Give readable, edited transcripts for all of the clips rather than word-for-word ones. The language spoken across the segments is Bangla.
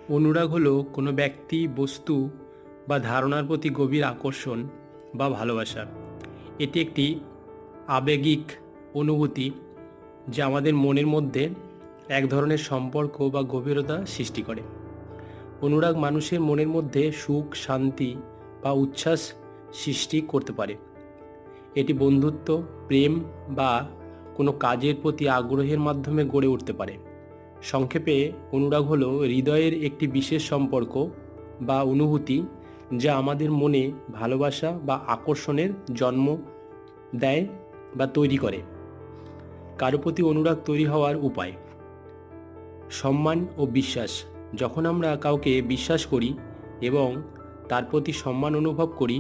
অনুরাগ হলো কোনো ব্যক্তি, বস্তু বা ধারণার প্রতি গভীর আকর্ষণ বা ভালোবাসা। এটি একটি আবেগিক অনুভূতি যা আমাদের মনের মধ্যে এক ধরনের সম্পর্ক বা গভীরতা সৃষ্টি করে। অনুরাগ মানুষের মনের মধ্যে সুখ, শান্তি বা উচ্ছ্বাস সৃষ্টি করতে পারে। এটি বন্ধুত্ব, প্রেম বা কোনো কাজের প্রতি আগ্রহের মাধ্যমে গড়ে উঠতে পারে। সংক্ষেপে, অনুরাগ হলো হৃদয়ের একটি বিশেষ সম্পর্ক বা অনুভূতি যা আমাদের মনে ভালোবাসা বা আকর্ষণের জন্ম দেয় বা তৈরি করে। কারো প্রতি অনুরাগ তৈরি হওয়ার উপায়: সম্মান ও বিশ্বাস। যখন আমরা কাউকে বিশ্বাস করি এবং তার প্রতি সম্মান অনুভব করি,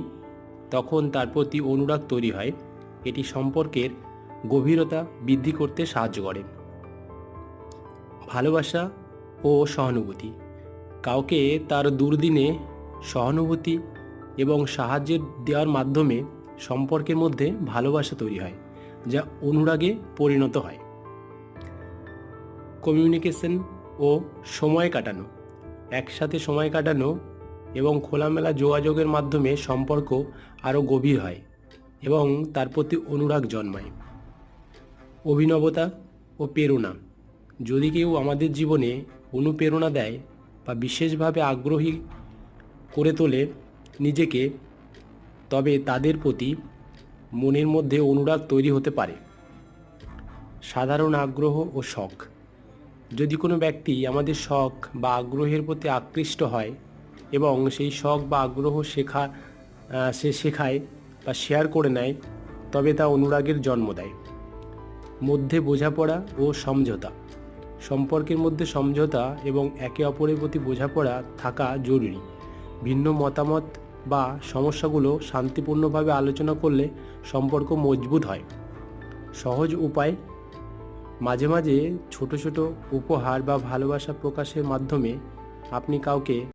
তখন তার প্রতি অনুরাগ তৈরি হয়। এটি সম্পর্কের গভীরতা বৃদ্ধি করতে সাহায্য করে। ভালোবাসা ও সহানুভূতি। কাউকে তার দুর্দিনে সহানুভূতি এবং সাহায্যের দেওয়ার মাধ্যমে সম্পর্কের মধ্যে ভালোবাসা তৈরি হয়, যা অনুরাগে পরিণত হয়। কমিউনিকেশন ও সময় কাটানো। একসাথে সময় কাটানো এবং খোলামেলা যোগাযোগের মাধ্যমে সম্পর্ক আরও গভীর হয় এবং তার প্রতি অনুরাগ জন্মায়। অভিনবতা ও প্রেরণা। যদি কেউ আমাদের জীবনে অনুপ্রেরণা দেয় বা বিশেষভাবে আগ্রহী করে তোলে নিজেকে, তবে তাদের প্রতি মনের মধ্যে অনুরাগ তৈরি হতে পারে। সাধারণ আগ্রহ ও শখ। যদি কোনো ব্যক্তি আমাদের শখ বা আগ্রহের প্রতি আকৃষ্ট হয় এবং সেই শখ বা আগ্রহ সে শেখায় বা শেয়ার করে নেয়, তবে তা অনুরাগের জন্ম দেয়। মধ্যে বোঝাপড়া ও সমঝোতা। সম্পর্কের মধ্যে সমঝোতা এবং একে অপরের প্রতি বোঝাপড়া থাকা জরুরি। ভিন্ন মতামত বা সমস্যাগুলো শান্তিপূর্ণভাবে আলোচনা করলে সম্পর্ক মজবুত হয়। সহজ উপায়: মাঝে মাঝে ছোট ছোট উপহার বা ভালোবাসা প্রকাশের মাধ্যমে আপনি কাউকে